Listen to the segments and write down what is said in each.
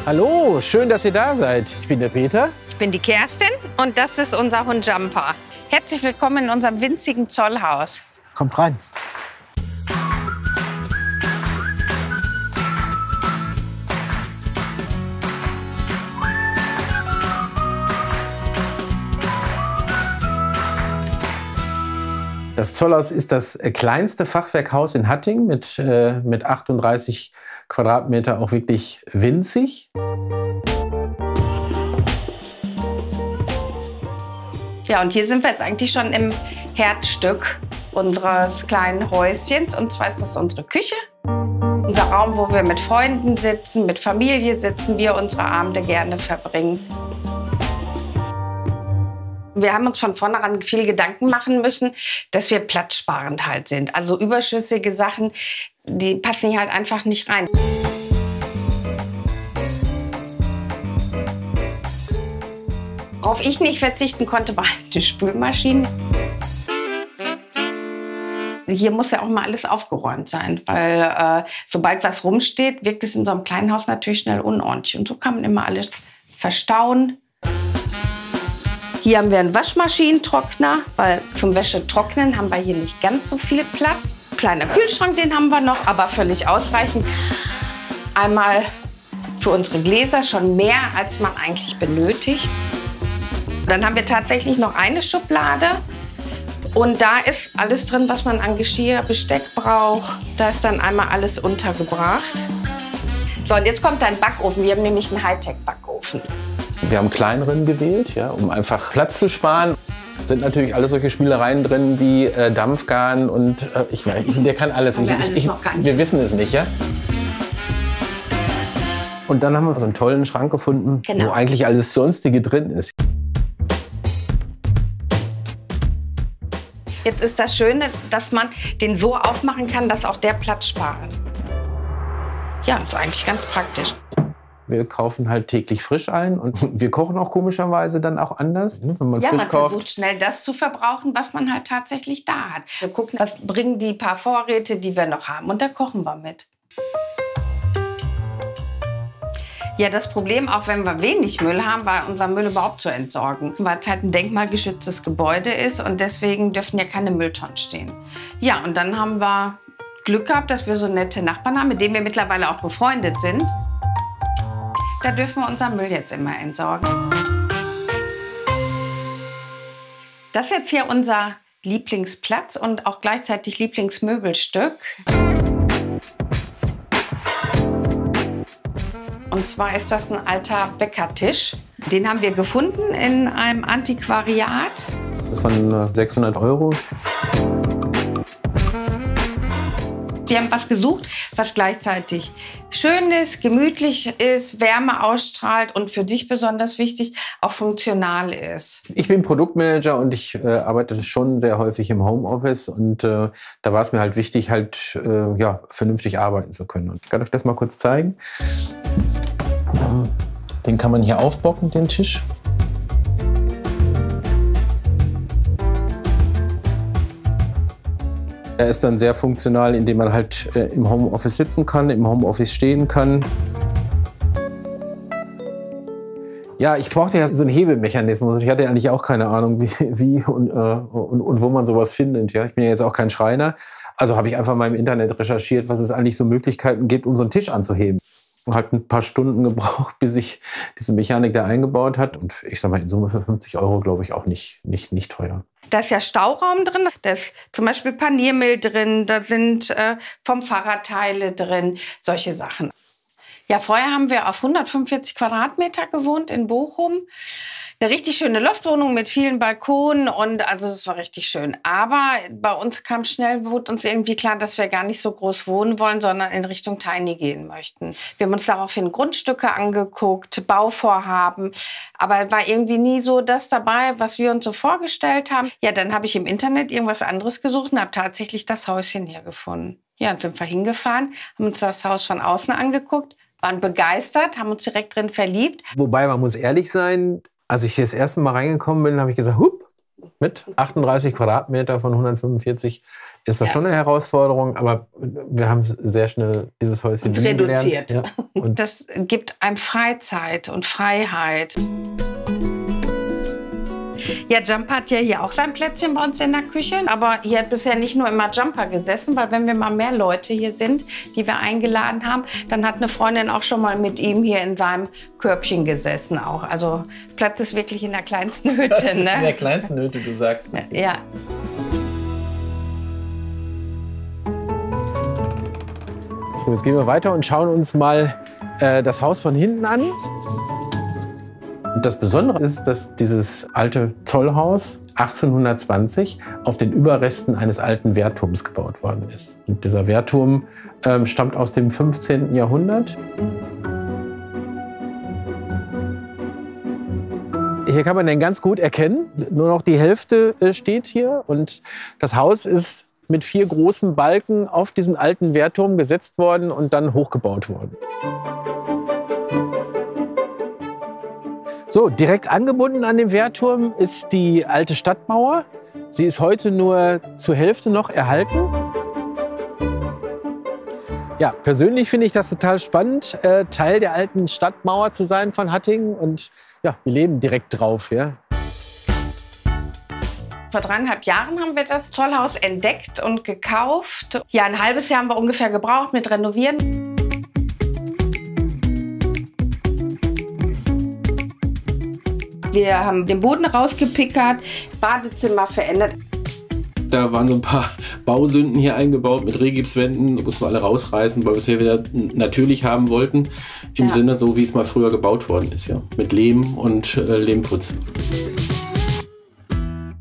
Hallo, schön, dass ihr da seid. Ich bin der Peter. Ich bin die Kerstin und das ist unser Hund Jumper. Herzlich willkommen in unserem winzigen Zollhaus. Kommt rein. Das Zollhaus ist das kleinste Fachwerkhaus in Hattingen mit 38 Quadratmeter, auch wirklich winzig. Ja, und hier sind wir jetzt eigentlich schon im Herzstück unseres kleinen Häuschens. Und zwar ist das unsere Küche. Unser Raum, wo wir mit Freunden sitzen, mit Familie sitzen, wir unsere Abende gerne verbringen. Wir haben uns von vornherein viel Gedanken machen müssen, dass wir platzsparend halt sind. Also überschüssige Sachen, die passen hier halt einfach nicht rein. Worauf ich nicht verzichten konnte, war halt die Spülmaschine. Hier muss ja auch mal alles aufgeräumt sein, weil sobald was rumsteht, wirkt es in so einem kleinen Haus natürlich schnell unordentlich. Und so kann man immer alles verstauen. Hier haben wir einen Waschmaschinentrockner, weil zum Wäschetrocknen haben wir hier nicht ganz so viel Platz. Kleiner Kühlschrank, den haben wir noch, aber völlig ausreichend. Einmal für unsere Gläser schon mehr, als man eigentlich benötigt. Dann haben wir tatsächlich noch eine Schublade. Und da ist alles drin, was man an Geschirr, Besteck braucht. Da ist dann einmal alles untergebracht. So, und jetzt kommt ein Backofen. Wir haben nämlich einen Hightech-Backofen. Wir haben kleineren gewählt, ja, um einfach Platz zu sparen. Sind natürlich alle solche Spielereien drin wie Dampfgarn und der kann alles. Wir wissen es nicht, ja. Und dann haben wir so einen tollen Schrank gefunden, wo eigentlich alles Sonstige drin ist. Jetzt ist das Schöne, dass man den so aufmachen kann, dass auch der Platz sparen. Ja, das ist eigentlich ganz praktisch. Wir kaufen halt täglich frisch ein und wir kochen auch komischerweise dann auch anders. Wenn man frisch man kauft. versucht schnell das zu verbrauchen, was man halt tatsächlich da hat. Wir gucken, was bringen die paar Vorräte, die wir noch haben, und da kochen wir mit. Ja, das Problem, auch wenn wir wenig Müll haben, war unser Müll überhaupt zu entsorgen. Weil es halt ein denkmalgeschütztes Gebäude ist und deswegen dürfen ja keine Mülltonnen stehen. Ja, und dann haben wir Glück gehabt, dass wir so nette Nachbarn haben, mit denen wir mittlerweile auch befreundet sind. Da dürfen wir unseren Müll jetzt immer entsorgen. Das ist jetzt hier unser Lieblingsplatz und auch gleichzeitig Lieblingsmöbelstück. Und zwar ist das ein alter Bäckertisch. Den haben wir gefunden in einem Antiquariat. Das waren 600 €. Wir haben was gesucht, was gleichzeitig schön ist, gemütlich ist, Wärme ausstrahlt und für dich besonders wichtig, auch funktional ist. Ich bin Produktmanager und ich arbeite schon sehr häufig im Homeoffice. Und da war es mir halt wichtig, halt vernünftig arbeiten zu können. Und ich kann euch das mal kurz zeigen. Den kann man hier aufbocken, den Tisch. Er ist dann sehr funktional, indem man halt im Homeoffice sitzen kann, im Homeoffice stehen kann. Ja, ich brauchte ja so einen Hebemechanismus. Ich hatte eigentlich auch keine Ahnung, wie und wo man sowas findet. Ja, ich bin ja jetzt auch kein Schreiner. Also habe ich einfach mal im Internet recherchiert, was es eigentlich so Möglichkeiten gibt, um so einen Tisch anzuheben. Und halt ein paar Stunden gebraucht, bis ich diese Mechanik da eingebaut hat. Und ich sag mal, in Summe für 50 €, glaube ich, auch nicht teuer. Da ist ja Stauraum drin, da ist zum Beispiel Paniermehl drin, da sind vom Fahrrad Teile drin, solche Sachen. Ja, vorher haben wir auf 145 Quadratmeter gewohnt in Bochum. Eine richtig schöne Loftwohnung mit vielen Balkonen und also es war richtig schön. Aber bei uns wurde uns irgendwie klar, dass wir gar nicht so groß wohnen wollen, sondern in Richtung Tiny gehen möchten. Wir haben uns daraufhin Grundstücke angeguckt, Bauvorhaben, aber es war irgendwie nie so das dabei, was wir uns so vorgestellt haben. Ja, dann habe ich im Internet irgendwas anderes gesucht und habe tatsächlich das Häuschen hier gefunden. Ja, dann sind wir hingefahren, haben uns das Haus von außen angeguckt, waren begeistert, haben uns direkt drin verliebt. Wobei, man muss ehrlich sein, als ich das erste Mal reingekommen bin, habe ich gesagt, hup, mit 38 Quadratmeter von 145 ist das schon eine Herausforderung, aber wir haben sehr schnell dieses Häuschen reduziert. Ja. Und das gibt einem Freizeit und Freiheit. Ja, Jumper hat ja hier auch sein Plätzchen bei uns in der Küche. Aber hier hat bisher nicht nur immer Jumper gesessen, weil wenn wir mal mehr Leute hier sind, die wir eingeladen haben, dann hat eine Freundin auch schon mal mit ihm hier in seinem Körbchen gesessen auch. Also Platz ist wirklich in der kleinsten Hütte. Das ist in der kleinsten Hütte, du sagst es. Ja. So, jetzt gehen wir weiter und schauen uns mal das Haus von hinten an. Und das Besondere ist, dass dieses alte Zollhaus 1820 auf den Überresten eines alten Wehrturms gebaut worden ist. Und dieser Wehrturm stammt aus dem 15. Jahrhundert. Hier kann man den ganz gut erkennen. Nur noch die Hälfte steht hier. Und das Haus ist mit 4 großen Balken auf diesen alten Wehrturm gesetzt worden und dann hochgebaut worden. So, direkt angebunden an den Wehrturm ist die alte Stadtmauer. Sie ist heute nur zur Hälfte noch erhalten. Ja, persönlich finde ich das total spannend, Teil der alten Stadtmauer zu sein von Hattingen. Und ja, wir leben direkt drauf. Ja. Vor 3,5 Jahren haben wir das Zollhaus entdeckt und gekauft. Ja, ein halbes Jahr haben wir ungefähr gebraucht mit Renovieren. Wir haben den Boden rausgepickert, Badezimmer verändert. Da waren so ein paar Bausünden hier eingebaut mit Rehgipswänden. Die mussten wir alle rausreißen, weil wir es hier wieder natürlich haben wollten. Im Sinne, so wie es mal früher gebaut worden ist. Ja. Mit Lehm und Lehmputz.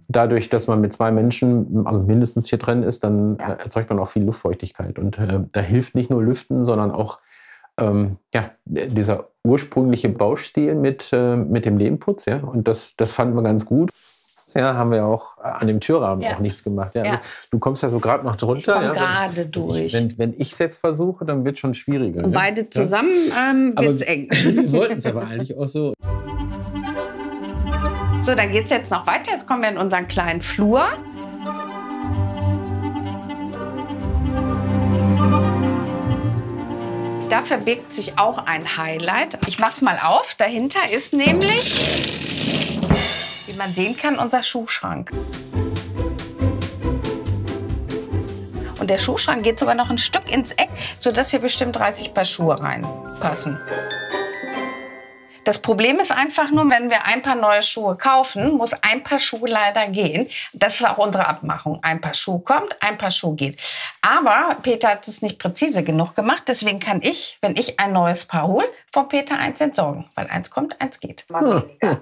Dadurch, dass man mit 2 Menschen, also mindestens hier drin ist, dann erzeugt man auch viel Luftfeuchtigkeit. Und da hilft nicht nur Lüften, sondern auch dieser ursprüngliche Baustil mit dem Lehmputz. Ja? Und das fanden wir ganz gut. Ja, haben wir auch an dem Türrahmen auch nichts gemacht. Ja? Ja. Also, du kommst ja so gerade noch drunter. Ich komme gerade durch. Wenn ich es jetzt versuche, dann wird es schon schwieriger. Und beide zusammen wird es eng. Wir wollten es aber eigentlich auch so. So, dann geht es jetzt noch weiter. Jetzt kommen wir in unseren kleinen Flur. Da verbirgt sich auch ein Highlight. Ich mach's mal auf. Dahinter ist nämlich, wie man sehen kann, unser Schuhschrank. Und der Schuhschrank geht sogar noch ein Stück ins Eck, sodass hier bestimmt 30 Paar Schuhe reinpassen. Das Problem ist einfach nur, wenn wir ein Paar neue Schuhe kaufen, muss ein Paar Schuhe leider gehen. Das ist auch unsere Abmachung. Ein Paar Schuhe kommt, ein Paar Schuhe geht. Aber Peter hat es nicht präzise genug gemacht. Deswegen kann ich, wenn ich ein neues Paar hole, von Peter eins entsorgen. Weil eins kommt, eins geht. Mal weniger.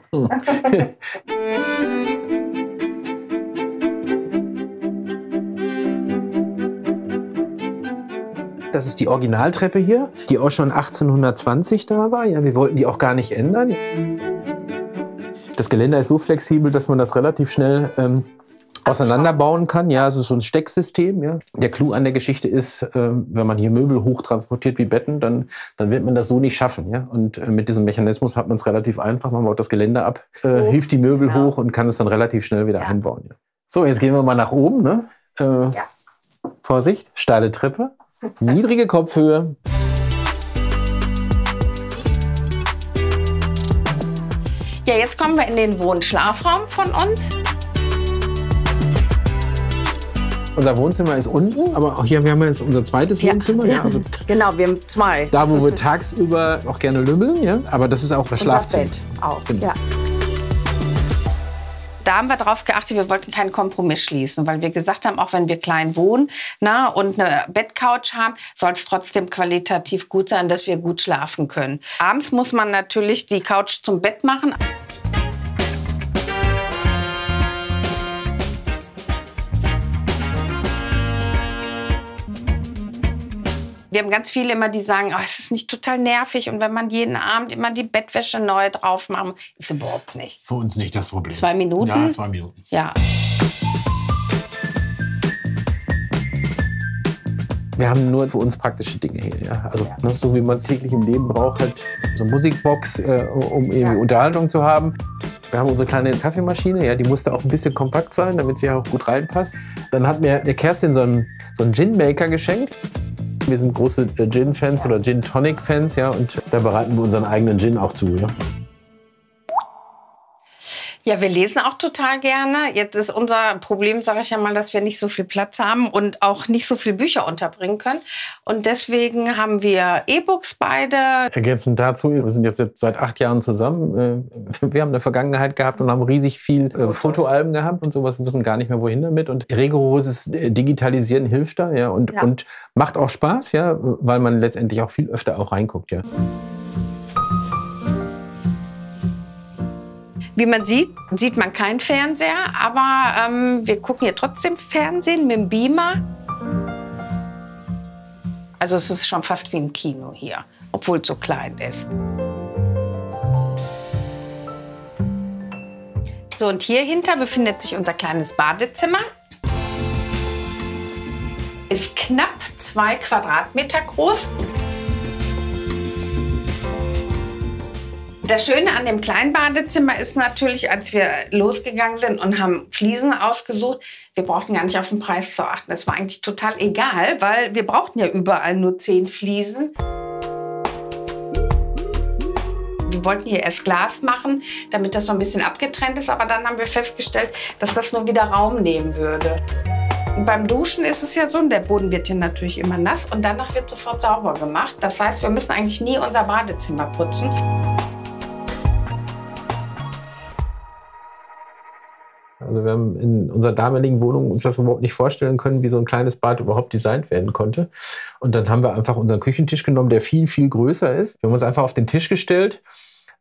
Das ist die Originaltreppe hier, die auch schon 1820 da war. Ja, wir wollten die auch gar nicht ändern. Das Geländer ist so flexibel, dass man das relativ schnell auseinanderbauen kann. Ja, es ist so ein Stecksystem. Ja. Der Clou an der Geschichte ist, wenn man hier Möbel hochtransportiert wie Betten, dann wird man das so nicht schaffen. Ja. Und mit diesem Mechanismus hat man es relativ einfach. Man baut das Geländer ab, hilft die Möbel hoch und kann es dann relativ schnell wieder einbauen. Ja. So, jetzt gehen wir mal nach oben. Ne? Vorsicht, steile Treppe. Niedrige Kopfhöhe. Ja, jetzt kommen wir in den Wohn-Schlafraum von uns. Unser Wohnzimmer ist unten, aber auch hier, wir haben jetzt unser zweites Wohnzimmer. Ja, also genau, wir haben 2. Da, wo wir tagsüber auch gerne lümmeln, ja, aber das ist auch das Schlafzimmer. Bett auch, genau. Ja. Da haben wir darauf geachtet, wir wollten keinen Kompromiss schließen, weil wir gesagt haben, auch wenn wir klein wohnen und eine Bettcouch haben, soll es trotzdem qualitativ gut sein, dass wir gut schlafen können. Abends muss man natürlich die Couch zum Bett machen. Wir haben ganz viele immer, die sagen, oh, es ist nicht total nervig. Und wenn man jeden Abend immer die Bettwäsche neu drauf macht, ist überhaupt nicht. Für uns nicht das Problem. 2 Minuten? Ja, 2 Minuten. Ja. Wir haben nur für uns praktische Dinge hier. Ja? Also so wie man es täglich im Leben braucht, halt so eine Musikbox, um irgendwie Unterhaltung zu haben. Wir haben unsere kleine Kaffeemaschine, ja, die musste auch ein bisschen kompakt sein, damit sie auch gut reinpasst. Dann hat mir Kerstin so einen Gin-Maker geschenkt. Wir sind große Gin-Fans oder Gin-Tonic-Fans, ja, und da bereiten wir unseren eigenen Gin auch zu. Ja. Ja, wir lesen auch total gerne. Jetzt ist unser Problem, sage ich ja mal, dass wir nicht so viel Platz haben und auch nicht so viele Bücher unterbringen können. Und deswegen haben wir E-Books beide. Ergänzend dazu, wir sind jetzt seit 8 Jahren zusammen. Wir haben eine Vergangenheit gehabt und haben riesig viel Fotoalben gehabt und sowas. Wir wissen gar nicht mehr, wohin damit. Und rigoroses Digitalisieren hilft da, ja, und macht auch Spaß, ja, weil man letztendlich auch viel öfter auch reinguckt, ja. Wie man sieht, sieht man keinen Fernseher, aber wir gucken hier trotzdem Fernsehen mit dem Beamer. Also es ist schon fast wie im Kino hier, obwohl es so klein ist. So, und hier hinter befindet sich unser kleines Badezimmer. Ist knapp 2 Quadratmeter groß. Das Schöne an dem kleinen Badezimmer ist natürlich, als wir losgegangen sind und haben Fliesen ausgesucht, wir brauchten gar nicht auf den Preis zu achten. Das war eigentlich total egal, weil wir brauchten ja überall nur 10 Fliesen. Wir wollten hier erst Glas machen, damit das so ein bisschen abgetrennt ist, aber dann haben wir festgestellt, dass das nur wieder Raum nehmen würde. Und beim Duschen ist es ja so, der Boden wird hier natürlich immer nass und danach wird sofort sauber gemacht. Das heißt, wir müssen eigentlich nie unser Badezimmer putzen. Also wir haben in unserer damaligen Wohnung uns das überhaupt nicht vorstellen können, wie so ein kleines Bad überhaupt designt werden konnte. Und dann haben wir einfach unseren Küchentisch genommen, der viel, viel größer ist. Wir haben uns einfach auf den Tisch gestellt,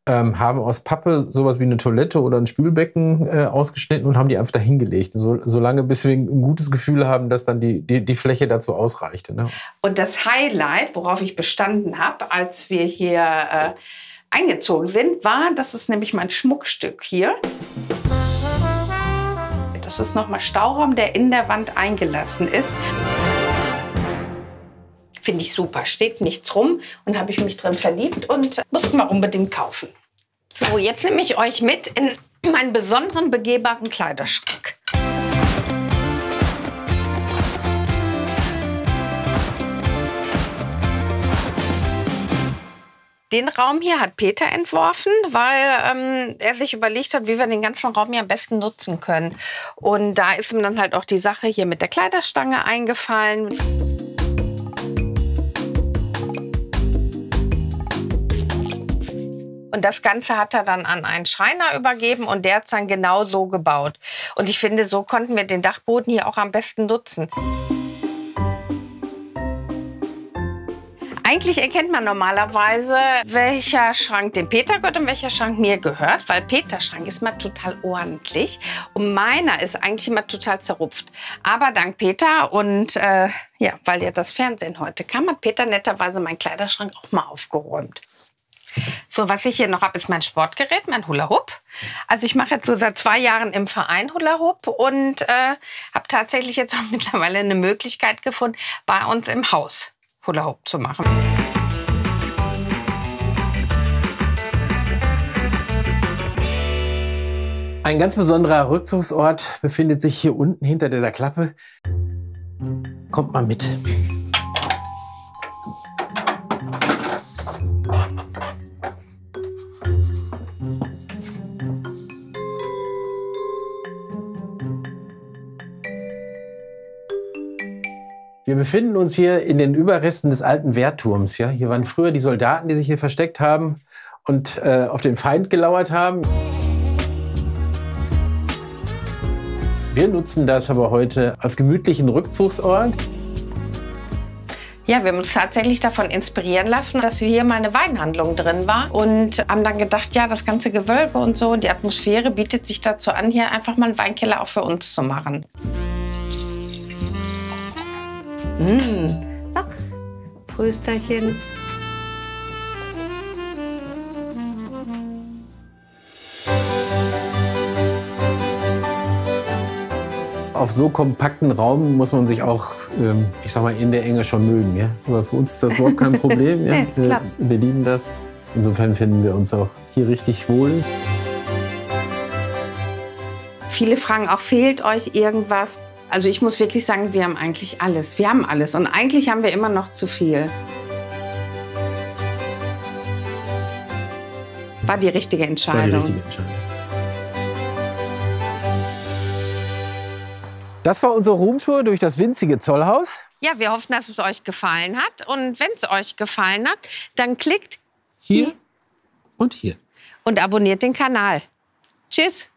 haben aus Pappe sowas wie eine Toilette oder ein Spülbecken ausgeschnitten und haben die einfach dahingelegt. So lange, bis wir ein gutes Gefühl haben, dass dann die Fläche dazu ausreichte. Ne? Und das Highlight, worauf ich bestanden habe, als wir hier eingezogen sind, war, das ist nämlich mein Schmuckstück hier. Das ist nochmal Stauraum, der in der Wand eingelassen ist. Finde ich super, steht nichts rum und habe ich mich drin verliebt und mussten wir unbedingt kaufen. So, jetzt nehme ich euch mit in meinen besonderen begehbaren Kleiderschrank. Den Raum hier hat Peter entworfen, weil er sich überlegt hat, wie wir den ganzen Raum hier am besten nutzen können. Und da ist ihm dann halt auch die Sache hier mit der Kleiderstange eingefallen. Und das Ganze hat er dann an einen Schreiner übergeben und der hat es dann genau so gebaut. Und ich finde, so konnten wir den Dachboden hier auch am besten nutzen. Eigentlich erkennt man normalerweise, welcher Schrank dem Peter gehört und welcher Schrank mir gehört, weil Peters Schrank ist mal total ordentlich und meiner ist eigentlich immer total zerrupft. Aber dank Peter und ja, weil ja das Fernsehen heute kam, hat Peter netterweise meinen Kleiderschrank auch mal aufgeräumt. So, was ich hier noch habe, ist mein Sportgerät, mein Hula Hoop. Also ich mache jetzt so seit 2 Jahren im Verein Hula Hoop und habe tatsächlich jetzt auch mittlerweile eine Möglichkeit gefunden, bei uns im Haus Hula Hoop zu machen. Ein ganz besonderer Rückzugsort befindet sich hier unten hinter dieser Klappe. Kommt mal mit. Wir befinden uns hier in den Überresten des alten Wehrturms. Ja? Hier waren früher die Soldaten, die sich hier versteckt haben und auf den Feind gelauert haben. Wir nutzen das aber heute als gemütlichen Rückzugsort. Ja, wir haben uns tatsächlich davon inspirieren lassen, dass hier mal eine Weinhandlung drin war und haben dann gedacht, ja, das ganze Gewölbe und so und die Atmosphäre bietet sich dazu an, hier einfach mal einen Weinkeller auch für uns zu machen. Ach, Prösterchen. Auf so kompakten Raum muss man sich auch, ich sag mal, in der Enge schon mögen. Ja? Aber für uns ist das überhaupt kein Problem. Ja? Wir lieben das. Insofern finden wir uns auch hier richtig wohl. Viele fragen auch, fehlt euch irgendwas? Also ich muss wirklich sagen, wir haben eigentlich alles. Wir haben alles und eigentlich haben wir immer noch zu viel. War die richtige Entscheidung. War die richtige Entscheidung. Das war unsere Roomtour durch das winzige Zollhaus. Ja, wir hoffen, dass es euch gefallen hat. Und wenn es euch gefallen hat, dann klickt Hier und hier. und abonniert den Kanal. Tschüss.